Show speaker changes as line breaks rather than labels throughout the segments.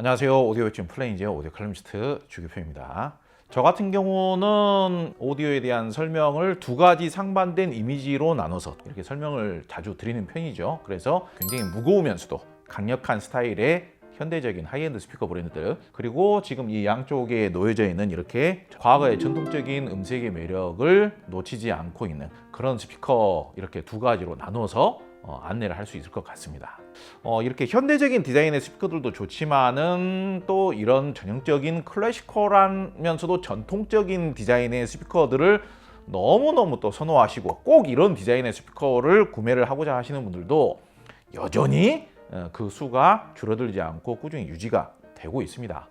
안녕하세요. 오디오 웹툰 플레인즈의 오디오 칼럼니스트 주규표입니다. 저 같은 경우는 오디오에 대한 설명을 두 가지 상반된 이미지로 나눠서 이렇게 설명을 자주 드리는 편이죠. 그래서 굉장히 무거우면서도 강력한 스타일의 현대적인 하이엔드 스피커 브랜드들, 그리고 지금 이 양쪽에 놓여져 있는 이렇게 과거의 전통적인 음색의 매력을 놓치지 않고 있는 그런 스피커, 이렇게 두 가지로 나눠서 안내를 할 수 있을 것 같습니다. 이렇게 현대적인 디자인의 스피커들도 좋지만은 또 이런 전형적인 클래시컬하면서도 전통적인 디자인의 스피커들을 너무너무 또 선호하시고 꼭 이런 디자인의 스피커를 구매를 하고자 하시는 분들도 여전히 그 수가 줄어들지 않고 꾸준히 유지가 되고 있습니다.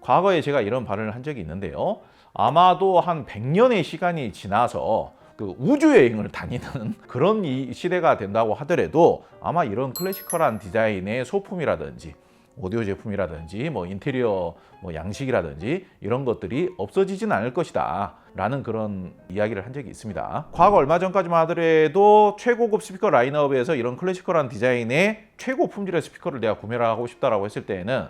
과거에 제가 이런 발언을 한 적이 있는데요. 아마도 한 100년의 시간이 지나서 그 우주여행을 다니는 그런 이 시대가 된다고 하더라도 아마 이런 클래시컬한 디자인의 소품이라든지 오디오 제품이라든지 인테리어 양식이라든지 이런 것들이 없어지진 않을 것이다 라는 그런 이야기를 한 적이 있습니다. 과거 얼마 전까지만 하더라도 최고급 스피커 라인업에서 이런 클래시컬한 디자인의 최고 품질의 스피커를 내가 구매를 하고 싶다라고 했을 때에는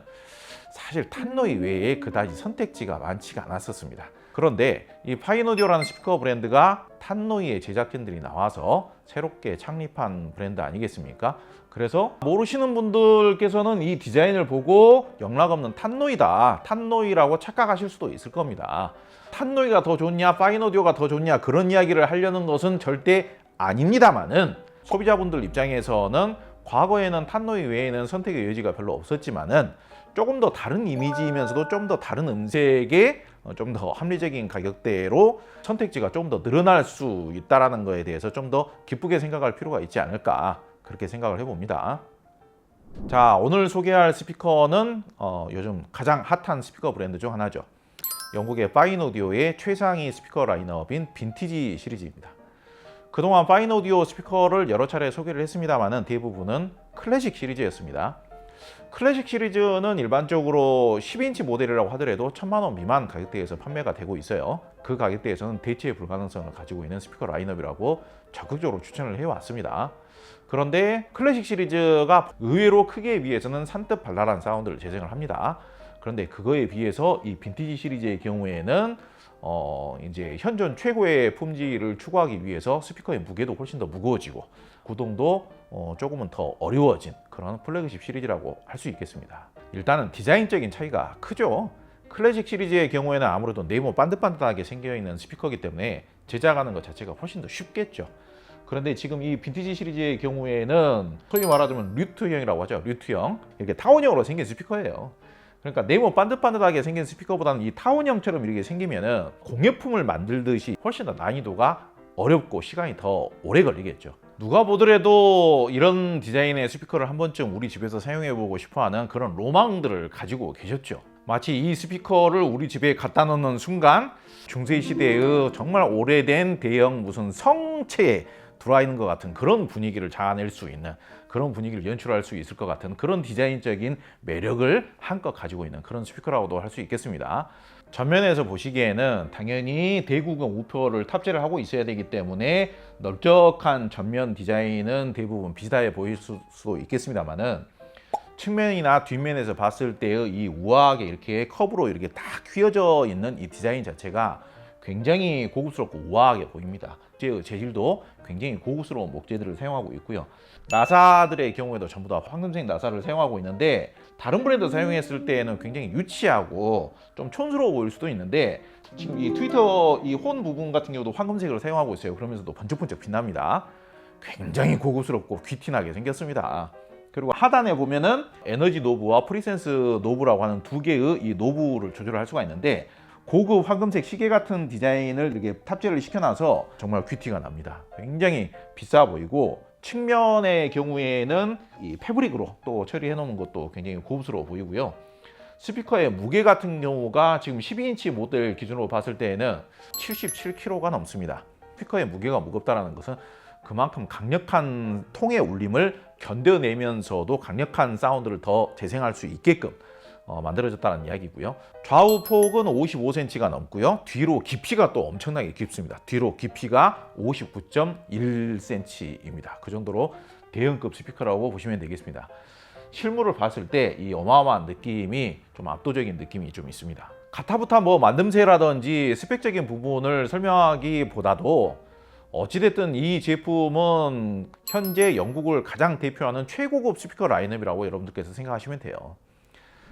사실 탄노이 외에 그다지 선택지가 많지가 않았었습니다. 그런데 이 파이노디오라는 스피커 브랜드가 탄노이의 제작진들이 나와서 새롭게 창립한 브랜드 아니겠습니까? 그래서 모르시는 분들께서는 이 디자인을 보고 영락없는 탄노이다, 탄노이라고 착각하실 수도 있을 겁니다. 탄노이가 더 좋냐, 파이노디오가 더 좋냐, 그런 이야기를 하려는 것은 절대 아닙니다만은, 소비자분들 입장에서는 과거에는 탄노이 외에는 선택의 여지가 별로 없었지만은 조금 더 다른 이미지이면서도 좀 더 다른 음색에 좀 더 합리적인 가격대로 선택지가 좀 더 늘어날 수 있다는 거에 대해서 좀 더 기쁘게 생각할 필요가 있지 않을까, 그렇게 생각을 해봅니다. 자, 오늘 소개할 스피커는 요즘 가장 핫한 스피커 브랜드 중 하나죠. 영국의 파인오디오의 최상위 스피커 라인업인 빈티지 시리즈입니다. 그동안 파인오디오 스피커를 여러 차례 소개를 했습니다만 대부분은 클래식 시리즈였습니다. 클래식 시리즈는 일반적으로 10인치 모델이라고 하더라도 1000만 원 미만 가격대에서 판매가 되고 있어요. 그 가격대에서는 대체의 불가능성을 가지고 있는 스피커 라인업이라고 적극적으로 추천을 해왔습니다. 그런데 클래식 시리즈가 의외로 크기에 비해서는 산뜻 발랄한 사운드를 재생을 합니다. 그런데 그거에 비해서 이 빈티지 시리즈의 경우에는 이제 현존 최고의 품질을 추구하기 위해서 스피커의 무게도 훨씬 더 무거워지고 구동도 조금은 더 어려워진 그런 플래그십 시리즈라고 할 수 있겠습니다. 일단은 디자인적인 차이가 크죠. 클래식 시리즈의 경우에는 아무래도 네모 반듯반듯하게 생겨있는 스피커이기 때문에 제작하는 것 자체가 훨씬 더 쉽겠죠. 그런데 지금 이 빈티지 시리즈의 경우에는 소위 말하자면 류트형이라고 하죠. 류트형, 이렇게 타원형으로 생긴 스피커예요. 그러니까 네모 반듯반듯하게 생긴 스피커보다는 이 타원형처럼 이렇게 생기면은 공예품을 만들듯이 훨씬 더 난이도가 어렵고 시간이 더 오래 걸리겠죠. 누가 보더라도 이런 디자인의 스피커를 한 번쯤 우리 집에서 사용해보고 싶어하는 그런 로망들을 가지고 계셨죠. 마치 이 스피커를 우리 집에 갖다 놓는 순간 중세시대의 정말 오래된 대형 무슨 성체에 들어와 있는 것 같은 그런 분위기를 자아낼 수 있는, 그런 분위기를 연출할 수 있을 것 같은 그런 디자인적인 매력을 한껏 가지고 있는 그런 스피커라고도 할 수 있겠습니다. 전면에서 보시기에는 당연히 대구경 우퍼를 탑재를 하고 있어야 되기 때문에 넓적한 전면 디자인은 대부분 비슷해 보일 수도 있겠습니다만은, 측면이나 뒷면에서 봤을 때의 이 우아하게 이렇게 컵으로 이렇게 딱 휘어져 있는 이 디자인 자체가 굉장히 고급스럽고 우아하게 보입니다. 재질도 굉장히 고급스러운 목재들을 사용하고 있고요. 나사들의 경우에도 전부 다 황금색 나사를 사용하고 있는데, 다른 브랜드 사용했을 때에는 굉장히 유치하고 좀 촌스러워 보일 수도 있는데, 지금 이 트위터 이 혼 부분 같은 경우도 황금색을 사용하고 있어요. 그러면서도 번쩍번쩍 빛납니다. 굉장히 고급스럽고 귀티나게 생겼습니다. 그리고 하단에 보면은 에너지 노브와 프리센스 노브라고 하는 두 개의 이 노브를 조절할 수가 있는데, 고급 황금색 시계 같은 디자인을 이렇게 탑재를 시켜놔서 정말 귀티가 납니다. 굉장히 비싸 보이고, 측면의 경우에는 이 패브릭으로 또 처리해 놓은 것도 굉장히 고급스러워 보이고요. 스피커의 무게 같은 경우가 지금 12인치 모델 기준으로 봤을 때에는 77kg가 넘습니다. 스피커의 무게가 무겁다는 것은 그만큼 강력한 통의 울림을 견뎌내면서도 강력한 사운드를 더 재생할 수 있게끔 만들어졌다는 이야기고요. 좌우 폭은 55cm가 넘고요. 뒤로 깊이가 또 엄청나게 깊습니다. 뒤로 깊이가 59.1cm입니다. 그 정도로 대형급 스피커라고 보시면 되겠습니다. 실물을 봤을 때 이 어마어마한 느낌이 좀 압도적인 느낌이 좀 있습니다. 가타부타 뭐 만듦새라든지 스펙적인 부분을 설명하기보다도 어찌됐든 이 제품은 현재 영국을 가장 대표하는 최고급 스피커 라인업이라고 여러분들께서 생각하시면 돼요.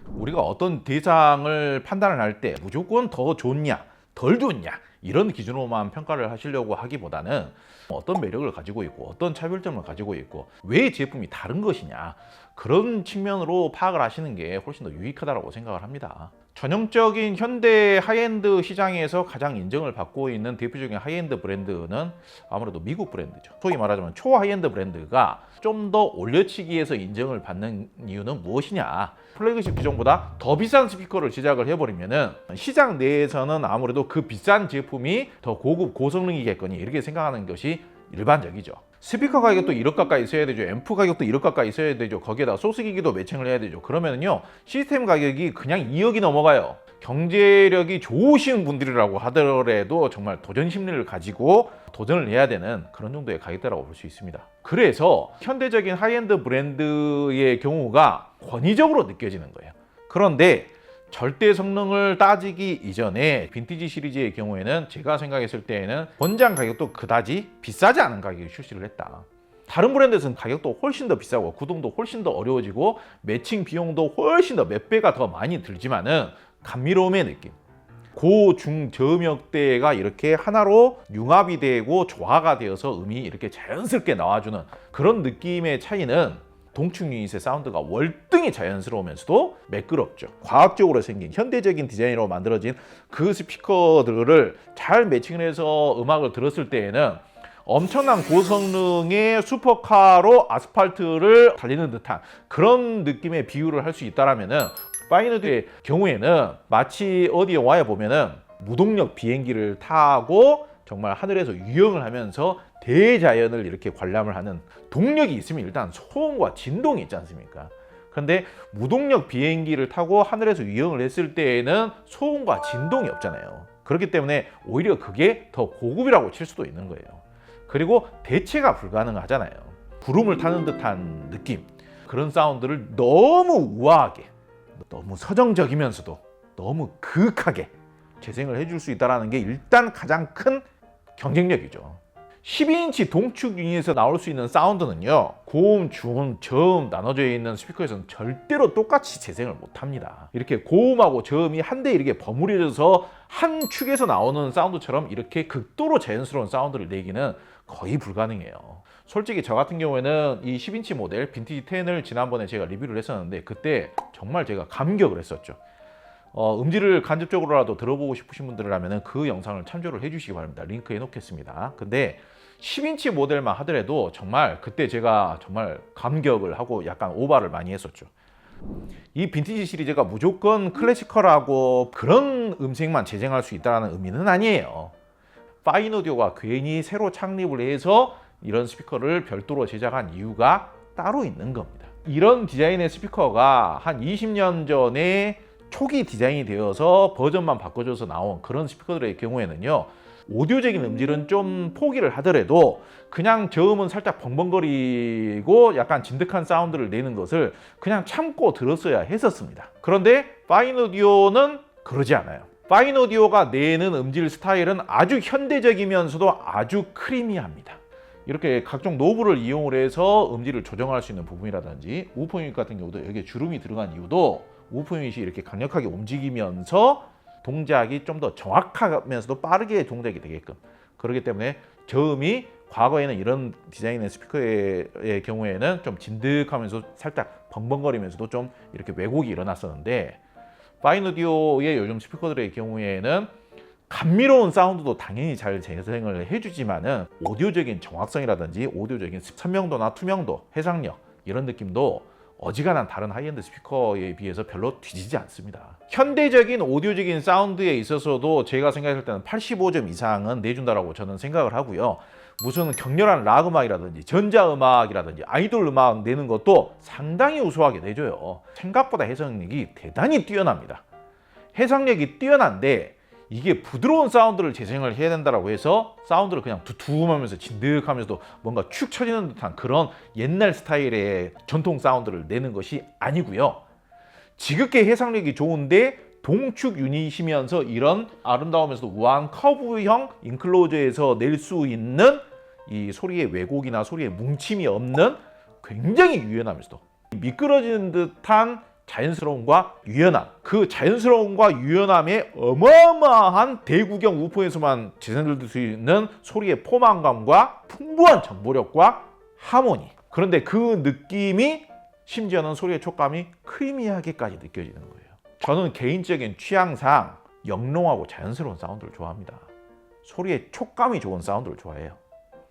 우리가 어떤 대상을 판단을 할 때 무조건 더 좋냐 덜 좋냐 이런 기준으로만 평가를 하시려고 하기보다는 어떤 매력을 가지고 있고 어떤 차별점을 가지고 있고 왜 제품이 다른 것이냐 그런 측면으로 파악을 하시는 게 훨씬 더 유익하다고 생각을 합니다. 전형적인 현대 하이엔드 시장에서 가장 인정을 받고 있는 대표적인 하이엔드 브랜드는 아무래도 미국 브랜드죠. 소위 말하자면 초하이엔드 브랜드가 좀 더 올려치기에서 인정을 받는 이유는 무엇이냐, 플래그십 기종보다 더 비싼 스피커를 제작을 해버리면은 시장 내에서는 아무래도 그 비싼 제품이 더 고급 고성능이겠거니 이렇게 생각하는 것이 일반적이죠. 스피커 가격도 1억 가까이 있어야 되죠. 앰프 가격도 1억 가까이 있어야 되죠. 거기에다 소스기기도 매칭을 해야 되죠. 그러면은요 시스템 가격이 그냥 2억이 넘어가요. 경제력이 좋으신 분들이라고 하더라도 정말 도전 심리를 가지고 도전을 해야 되는 그런 정도의 가격대라고 볼 수 있습니다. 그래서 현대적인 하이엔드 브랜드의 경우가 권위적으로 느껴지는 거예요. 그런데 절대 성능을 따지기 이전에 빈티지 시리즈의 경우에는 제가 생각했을 때에는 원장 가격도 그다지 비싸지 않은 가격에 출시를 했다. 다른 브랜드에서는 가격도 훨씬 더 비싸고 구동도 훨씬 더 어려워지고 매칭 비용도 훨씬 더 몇 배가 더 많이 들지만은 감미로움의 느낌, 고, 중, 저음역대가 이렇게 하나로 융합이 되고 조화가 되어서 음이 이렇게 자연스럽게 나와주는 그런 느낌의 차이는 동축 유닛의 사운드가 월등히 자연스러우면서도 매끄럽죠. 과학적으로 생긴 현대적인 디자인으로 만들어진 그 스피커들을 잘 매칭을 해서 음악을 들었을 때에는 엄청난 고성능의 슈퍼카로 아스팔트를 달리는 듯한 그런 느낌의 비유를 할 수 있다라면은 파이너드의 경우에는 마치 어디 영화에 보면은 무동력 비행기를 타고 정말 하늘에서 유영을 하면서 대자연을 이렇게 관람을 하는 동력이 있으면 일단 소음과 진동이 있지 않습니까? 그런데 무동력 비행기를 타고 하늘에서 유영을 했을 때에는 소음과 진동이 없잖아요. 그렇기 때문에 오히려 그게 더 고급이라고 칠 수도 있는 거예요. 그리고 대체가 불가능하잖아요. 구름을 타는 듯한 느낌, 그런 사운드를 너무 우아하게, 너무 서정적이면서도 너무 그윽하게 재생을 해줄 수 있다는 게 일단 가장 큰 경쟁력이죠. 12인치 동축 유닛에서 나올 수 있는 사운드는요, 고음, 중음, 저음 나눠져 있는 스피커에서는 절대로 똑같이 재생을 못합니다. 이렇게 고음하고 저음이 한데 이렇게 버무려져서 한 축에서 나오는 사운드처럼 이렇게 극도로 자연스러운 사운드를 내기는 거의 불가능해요. 솔직히 저 같은 경우에는 이 10인치 모델 빈티지 10을 지난번에 제가 리뷰를 했었는데 그때 정말 제가 감격을 했었죠. 음질을 간접적으로라도 들어보고 싶으신 분들이라면 그 영상을 참조를 해주시기 바랍니다. 링크해 놓겠습니다. 근데 10인치 모델만 하더라도 정말 그때 제가 정말 감격을 하고 약간 오바를 많이 했었죠. 이 빈티지 시리즈가 무조건 클래시컬하고 그런 음색만 재생할 수 있다는 의미는 아니에요. 파인오디오가 괜히 새로 창립을 해서 이런 스피커를 별도로 제작한 이유가 따로 있는 겁니다. 이런 디자인의 스피커가 한 20년 전에 초기 디자인이 되어서 버전만 바꿔줘서 나온 그런 스피커들의 경우에는요, 오디오적인 음질은 좀 포기를 하더라도 그냥 저음은 살짝 벙벙거리고 약간 진득한 사운드를 내는 것을 그냥 참고 들었어야 했었습니다. 그런데 파인오디오는 그러지 않아요. 파인오디오가 내는 음질 스타일은 아주 현대적이면서도 아주 크리미합니다. 이렇게 각종 노브를 이용을 해서 음질을 조정할 수 있는 부분이라든지 우퍼 유닛 같은 경우도 여기에 주름이 들어간 이유도 우퍼 유닛이 이렇게 강력하게 움직이면서 동작이 좀 더 정확하면서도 빠르게 동작이 되게끔, 그렇기 때문에 저음이 과거에는 이런 디자인의 스피커의 경우에는 좀 진득하면서 살짝 벙벙거리면서도 좀 이렇게 왜곡이 일어났었는데, 파인오디오의 요즘 스피커들의 경우에는 감미로운 사운드도 당연히 잘 재생을 해주지만은 오디오적인 정확성이라든지 오디오적인 선명도나 투명도, 해상력 이런 느낌도 어지간한 다른 하이엔드 스피커에 비해서 별로 뒤지지 않습니다. 현대적인 오디오적인 사운드에 있어서도 제가 생각할 때는 85점 이상은 내준다라고 저는 생각을 하고요. 무슨 격렬한 락 음악이라든지 전자음악이라든지 아이돌 음악 내는 것도 상당히 우수하게 내줘요. 생각보다 해상력이 대단히 뛰어납니다. 해상력이 뛰어난데 이게 부드러운 사운드를 재생을 해야 된다라고 해서 사운드를 그냥 두툼하면서 진득하면서도 뭔가 축 처지는 듯한 그런 옛날 스타일의 전통 사운드를 내는 것이 아니고요. 지극히 해상력이 좋은데 동축 유닛이면서 이런 아름다우면서도 우아한 커브형 인클로저에서 낼 수 있는 이 소리의 왜곡이나 소리의 뭉침이 없는 굉장히 유연하면서도 미끄러지는 듯한 자연스러움과 유연함, 그 자연스러움과 유연함에 어마어마한 대구경 우퍼에서만 재생될 수 있는 소리의 포만감과 풍부한 정보력과 하모니, 그런데 그 느낌이 심지어는 소리의 촉감이 크리미하게까지 느껴지는 거예요. 저는 개인적인 취향상 영롱하고 자연스러운 사운드를 좋아합니다. 소리의 촉감이 좋은 사운드를 좋아해요.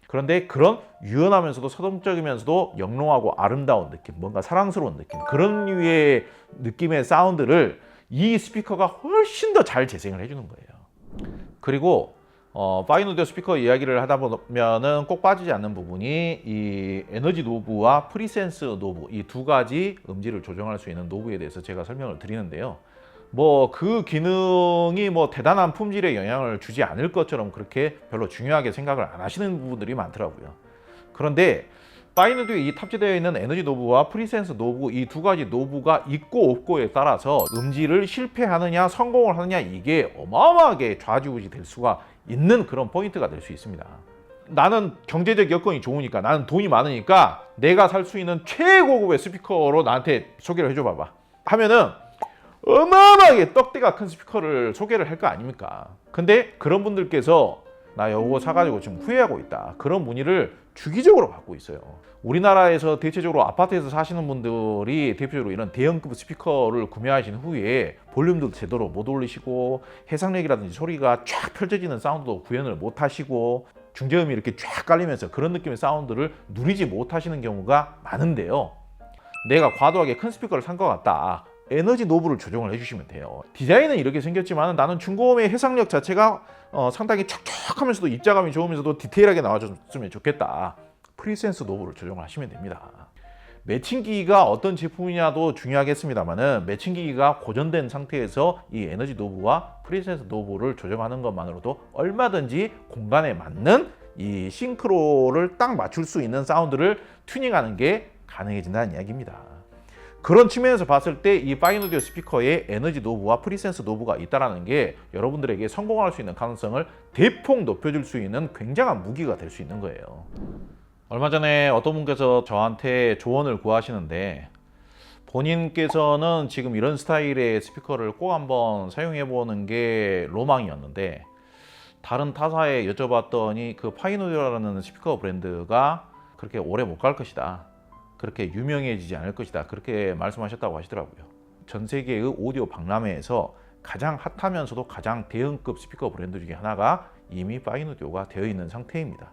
그런데 그런 유연하면서도 서정적이면서도 영롱하고 아름다운 느낌, 뭔가 사랑스러운 느낌, 그런 류의 느낌의 사운드를 이 스피커가 훨씬 더 잘 재생을 해주는 거예요. 그리고 파인 오디오 스피커 이야기를 하다 보면은 꼭 빠지지 않는 부분이 이 에너지 노브와 프리센스 노브, 이 두 가지 음질을 조정할 수 있는 노브에 대해서 제가 설명을 드리는데요. 뭐 그 기능이 뭐 대단한 품질에 영향을 주지 않을 것처럼 그렇게 별로 중요하게 생각을 안 하시는 부분들이 많더라고요. 그런데 파인 오디오에 이 탑재되어 있는 에너지 노브와 프리센스 노브, 이 두 가지 노브가 있고 없고에 따라서 음질을 실패하느냐 성공을 하느냐, 이게 어마어마하게 좌지우지 될 수가 있는 그런 포인트가 될 수 있습니다. 나는 경제적 여건이 좋으니까, 나는 돈이 많으니까 내가 살 수 있는 최고급의 스피커로 나한테 소개를 해줘 봐봐 하면은 어마어마하게 떡대가 큰 스피커를 소개를 할 거 아닙니까? 근데 그런 분들께서 나 이거 사가지고 지금 후회하고 있다, 그런 문의를 주기적으로 받고 있어요. 우리나라에서 대체적으로 아파트에서 사시는 분들이 대표적으로 이런 대형급 스피커를 구매하신 후에 볼륨도 제대로 못 올리시고 해상력이라든지 소리가 쫙 펼쳐지는 사운드도 구현을 못 하시고 중저음이 이렇게 쫙 깔리면서 그런 느낌의 사운드를 누리지 못하시는 경우가 많은데요. 내가 과도하게 큰 스피커를 산 것 같다, 에너지 노브를 조정을 해주시면 돼요. 디자인은 이렇게 생겼지만 나는 중고음의 해상력 자체가 상당히 촉촉하면서도 입자감이 좋으면서도 디테일하게 나와줬으면 좋겠다, 프리센스 노브를 조정을 하시면 됩니다. 매칭기기가 어떤 제품이냐도 중요하겠습니다만은 매칭기기가 고정된 상태에서 이 에너지 노브와 프리센스 노브를 조정하는 것만으로도 얼마든지 공간에 맞는 이 싱크로를 딱 맞출 수 있는 사운드를 튜닝하는 게 가능해진다는 이야기입니다. 그런 측면에서 봤을 때 이 파인 오디오 스피커에 에너지 노브와 프리센스 노브가 있다는 게 여러분들에게 성공할 수 있는 가능성을 대폭 높여줄 수 있는 굉장한 무기가 될 수 있는 거예요. 얼마 전에 어떤 분께서 저한테 조언을 구하시는데, 본인께서는 지금 이런 스타일의 스피커를 꼭 한번 사용해 보는 게 로망이었는데, 다른 타사에 여쭤봤더니 그 파인 오디오라는 스피커 브랜드가 그렇게 오래 못 갈 것이다, 그렇게 유명해지지 않을 것이다, 그렇게 말씀하셨다고 하시더라고요. 전 세계의 오디오 박람회에서 가장 핫하면서도 가장 대형급 스피커 브랜드 중에 하나가 이미 파인 오디오가 되어 있는 상태입니다.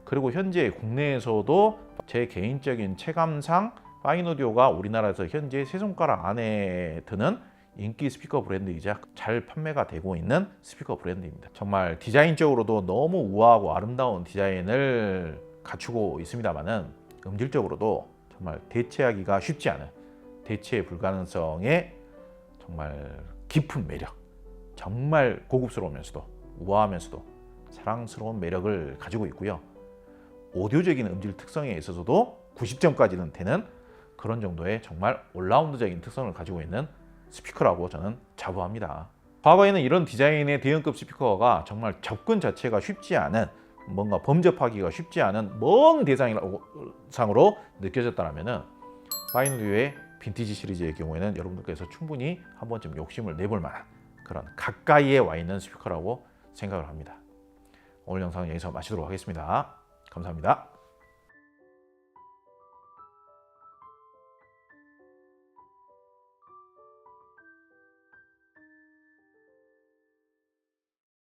그리고 현재 국내에서도 제 개인적인 체감상 파인 오디오가 우리나라에서 현재 세 손가락 안에 드는 인기 스피커 브랜드이자 잘 판매가 되고 있는 스피커 브랜드입니다. 정말 디자인적으로도 너무 우아하고 아름다운 디자인을 갖추고 있습니다만은 음질적으로도 정말 대체하기가 쉽지 않은, 대체 불가능성의 정말 깊은 매력, 정말 고급스러우면서도 우아하면서도 사랑스러운 매력을 가지고 있고요. 오디오적인 음질 특성에 있어서도 90점까지는 되는 그런 정도의 정말 올라운드적인 특성을 가지고 있는 스피커라고 저는 자부합니다. 과거에는 이런 디자인의 대형급 스피커가 정말 접근 자체가 쉽지 않은, 뭔가 범접하기가 쉽지 않은 먼 대상으로 느껴졌다면 파인 오디오의 빈티지 시리즈의 경우에는 여러분들께서 충분히 한 번쯤 욕심을 내볼 만한 그런 가까이에 와 있는 스피커라고 생각을 합니다. 오늘 영상은 여기서 마치도록 하겠습니다. 감사합니다.